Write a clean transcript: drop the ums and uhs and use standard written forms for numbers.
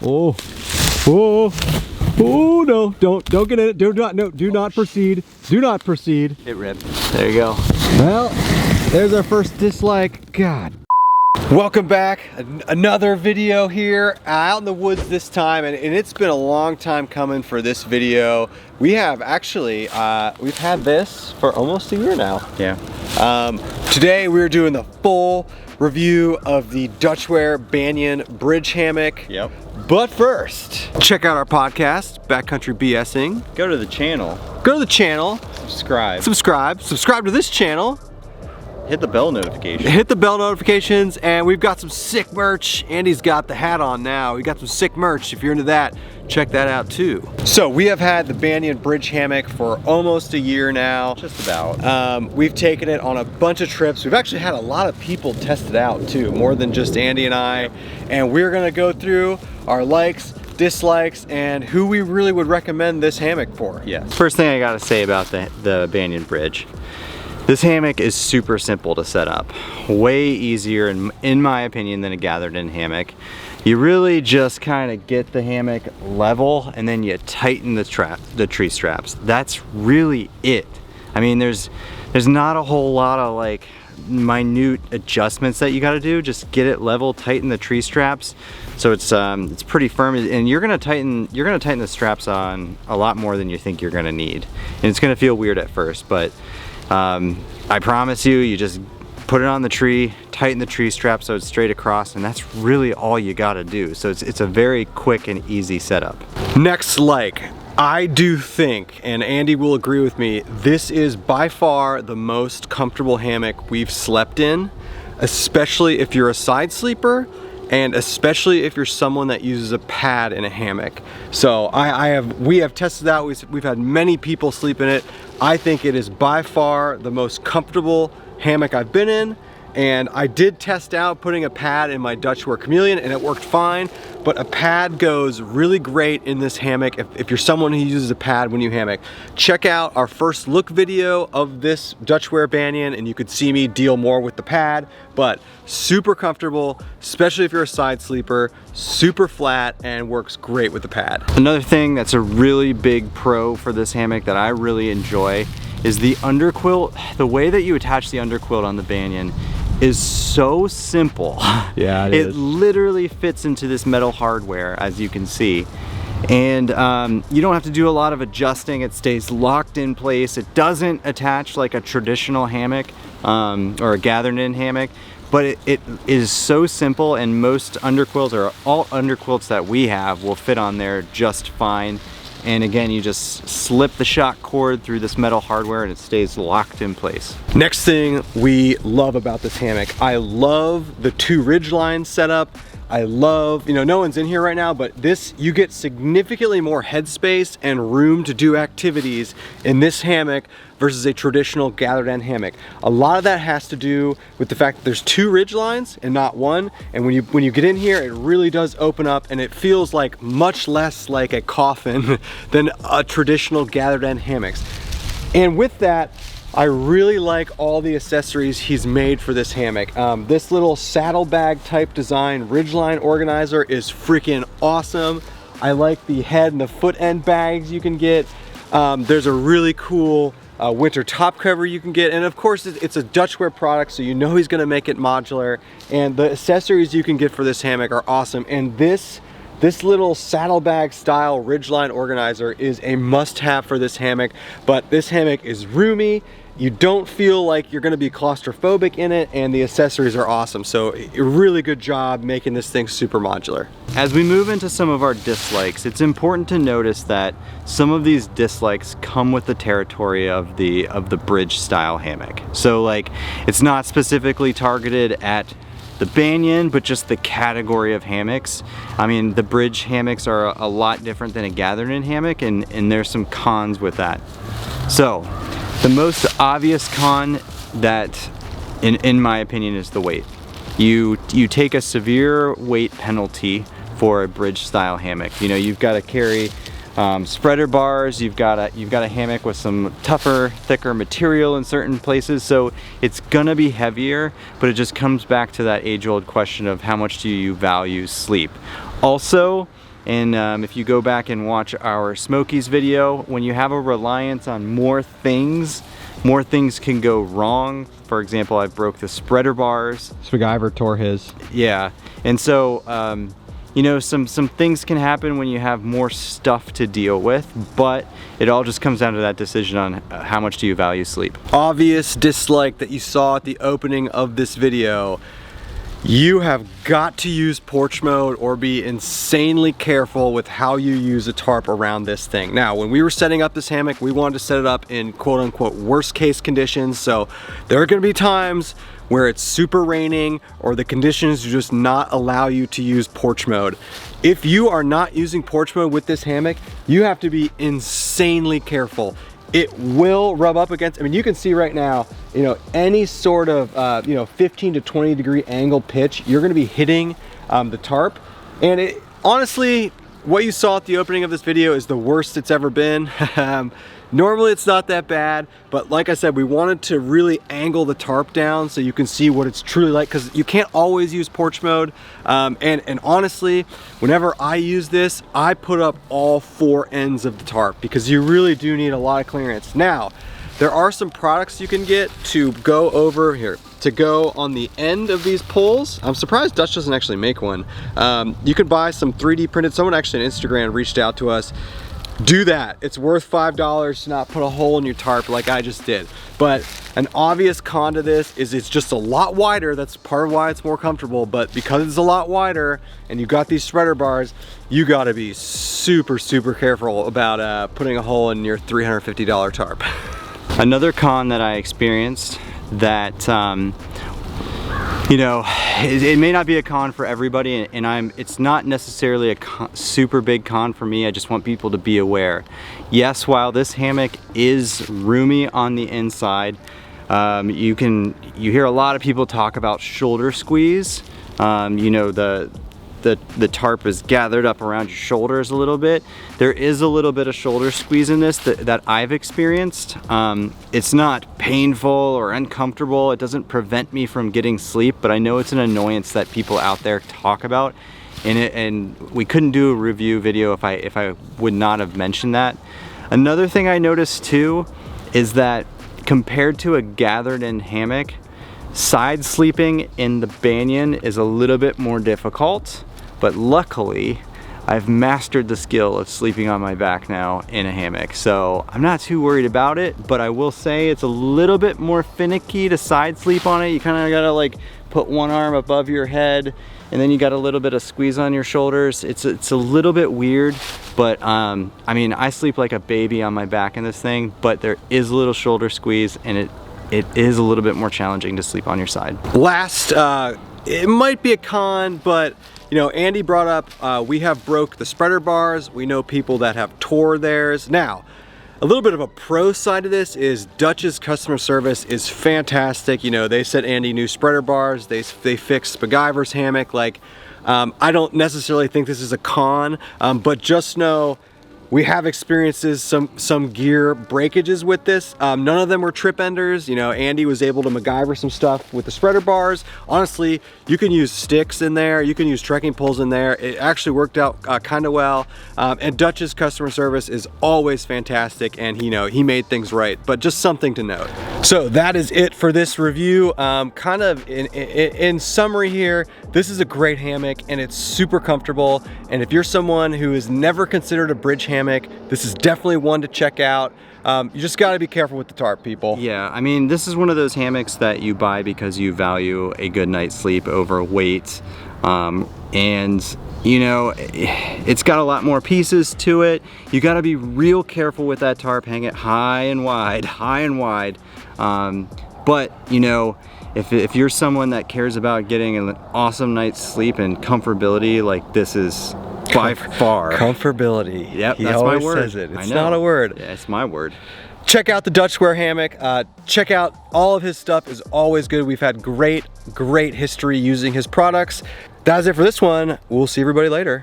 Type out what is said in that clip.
Oh, oh, oh, no, don't get in it. Do not proceed. Do not proceed. It ripped. There you go. Well, there's our first dislike. God. Welcome back. Another video here out in the woods this time, and it's been a long time coming for this video. We have actually, we've had this for almost a year now. Yeah. Today we're doing the full review of the Dutchware Banyan bridge hammock. Yep. But first, check out our podcast, Backcountry BSing. Go to the channel. Go to the channel. Subscribe. Subscribe to this channel. Hit the bell notification. Hit the bell notifications, and we've got some sick merch. Andy's got the hat on now. We got some sick merch. If you're into that, check that out too. So we have had the Banyan bridge hammock for almost a year now. Just about. We've taken it on a bunch of trips. We've actually had a lot of people test it out too, more than just Andy and I. And we're gonna go through our likes, dislikes, and who we really would recommend this hammock for. Yes. First thing I gotta say about the Banyan bridge. This hammock is super simple to set up. Way easier, in my opinion, than a gathered in hammock. You really just kind of get the hammock level and then you tighten the tree straps. That's really it. I mean, there's not a whole lot of like minute adjustments that you got to do. Just get it level, tighten the tree straps, so it's pretty firm. And you're gonna tighten the straps on a lot more than you think you're gonna need. And it's gonna feel weird at first, but I promise you just put it on the tree, tighten the tree strap so it's straight across, and that's really all you gotta do. So it's a very quick and easy setup. Next, I do think, and Andy will agree with me, this is by far the most comfortable hammock we've slept in, especially if you're a side sleeper, and especially if you're someone that uses a pad in a hammock. So we have tested out, we've had many people sleep in it. I think it is by far the most comfortable hammock I've been in, and I did test out putting a pad in my Dutchware Chameleon and it worked fine, but a pad goes really great in this hammock if you're someone who uses a pad when you hammock. Check out our first look video of this Dutchware Banyan and you could see me deal more with the pad, but super comfortable, especially if you're a side sleeper, super flat, and works great with the pad. Another thing that's a really big pro for this hammock that I really enjoy is the underquilt. The way that you attach the underquilt on the Banyan is so simple. Yeah, it literally fits into this metal hardware, as you can see. And you don't have to do a lot of adjusting. It stays locked in place. It doesn't attach like a traditional hammock or a gathered in hammock, but it is so simple, and most underquilts, or all underquilts that we have, will fit on there just fine. And again, you just slip the shock cord through this metal hardware and it stays locked in place. Next thing we love about this hammock, I love the two ridge lines setup. I love, no one's in here right now, but you get significantly more headspace and room to do activities in this hammock versus a traditional gathered end hammock. A lot of that has to do with the fact that there's two ridge lines and not one. And when you get in here, it really does open up and it feels like much less like a coffin than a traditional gathered end hammocks. And with that, I really like all the accessories he's made for this hammock. This little saddlebag type design ridgeline organizer is freaking awesome. I like the head and the foot end bags you can get. There's a really cool winter top cover you can get, and of course it's a Dutchware product, so you know he's gonna make it modular, and the accessories you can get for this hammock are awesome. And this little saddlebag style ridgeline organizer is a must-have for this hammock. But this hammock is roomy, you don't feel like you're gonna be claustrophobic in it, and the accessories are awesome. So a really good job making this thing super modular. As we move into some of our dislikes, it's important to notice that some of these dislikes come with the territory of the bridge style hammock. So like, it's not specifically targeted at the Banyan, but just the category of hammocks. I mean, the bridge hammocks are a lot different than a gathered in hammock, and there's some cons with that. So the most obvious con that, in my opinion, is the weight. You take a severe weight penalty for a bridge style hammock. You've got to carry spreader bars, you've got a hammock with some tougher, thicker material in certain places, so it's gonna be heavier, but it just comes back to that age-old question of how much do you value sleep. Also, And if you go back and watch our Smokies video, when you have a reliance on more things can go wrong. For example, I broke the spreader bars. MacGyver tore his. Yeah, and so you know, some things can happen when you have more stuff to deal with, but it all just comes down to that decision on how much do you value sleep. Obvious dislike that you saw at the opening of this video. You have got to use porch mode or be insanely careful with how you use a tarp around this thing. Now, when we were setting up this hammock, we wanted to set it up in quote unquote worst case conditions. So there are gonna be times where it's super raining or the conditions just not allow you to use porch mode. If you are not using porch mode with this hammock, you have to be insanely careful. It will rub up against, I mean, you can see right now, you know, any sort of, you know, 15 to 20 degree angle pitch, you're gonna be hitting the tarp. And it, honestly, what you saw at the opening of this video is the worst it's ever been. Normally it's not that bad, but like I said, we wanted to really angle the tarp down so you can see what it's truly like, because you can't always use porch mode. And honestly, whenever I use this, I put up all 4 ends of the tarp because you really do need a lot of clearance. Now, there are some products you can get to go over here, to go on the end of these poles. I'm surprised Dutch doesn't actually make one. You can buy some 3D printed, someone actually on Instagram reached out to us. Do that. It's worth $5 to not put a hole in your tarp like I just did. But an obvious con to this is it's just a lot wider. That's part of why it's more comfortable. But because it's a lot wider and you've got these spreader bars, you gotta be super, super careful about putting a hole in your $350 tarp. Another con that I experienced that you know, it may not be a con for everybody, and it's not necessarily a super big con for me. I just want people to be aware. Yes, while this hammock is roomy on the inside, you hear a lot of people talk about shoulder squeeze. You know, the tarp is gathered up around your shoulders a little bit. There is a little bit of shoulder squeeze in this that I've experienced. It's not painful or uncomfortable. It doesn't prevent me from getting sleep, but I know it's an annoyance that people out there talk about. And we couldn't do a review video if I would not have mentioned that. Another thing I noticed too is that compared to a gathered in hammock, side sleeping in the Banyan is a little bit more difficult. But luckily, I've mastered the skill of sleeping on my back now in a hammock. So I'm not too worried about it, but I will say it's a little bit more finicky to side sleep on it. You kind of gotta like put one arm above your head and then you got a little bit of squeeze on your shoulders. It's a little bit weird, but I mean, I sleep like a baby on my back in this thing, but there is a little shoulder squeeze and it is a little bit more challenging to sleep on your side. Last, it might be a con, but you know, Andy brought up, we have broke the spreader bars. We know people that have tore theirs. Now, a little bit of a pro side of this is Dutch's customer service is fantastic. You know, they sent Andy new spreader bars. They fixed MacGyver's hammock. Like, I don't necessarily think this is a con, but just know we have experiences some gear breakages with this. None of them were trip enders. You know, Andy was able to MacGyver some stuff with the spreader bars. Honestly, you can use sticks in there. You can use trekking poles in there. It actually worked out kind of well. And Dutch's customer service is always fantastic, and you know, he made things right. But just something to note. So that is it for this review. Kind of in summary here, this is a great hammock and it's super comfortable. And if you're someone who has never considered a bridge hammock, this is definitely one to check out. You just got to be careful with the tarp, people. Yeah, I mean, this is one of those hammocks that you buy because you value a good night's sleep over weight. And you know, it's got a lot more pieces to it. You got to be real careful with that tarp. Hang it high and wide, high and wide. But you know, if you're someone that cares about getting an awesome night's sleep and comfortability, like this is by far. Comfortability. Yep, he that's my always word. says it. It's not a word. Yeah, it's my word. Check out the Dutchware hammock. Check out all of his stuff is always good. We've had great history using his products. That's it for this one. We'll see everybody later.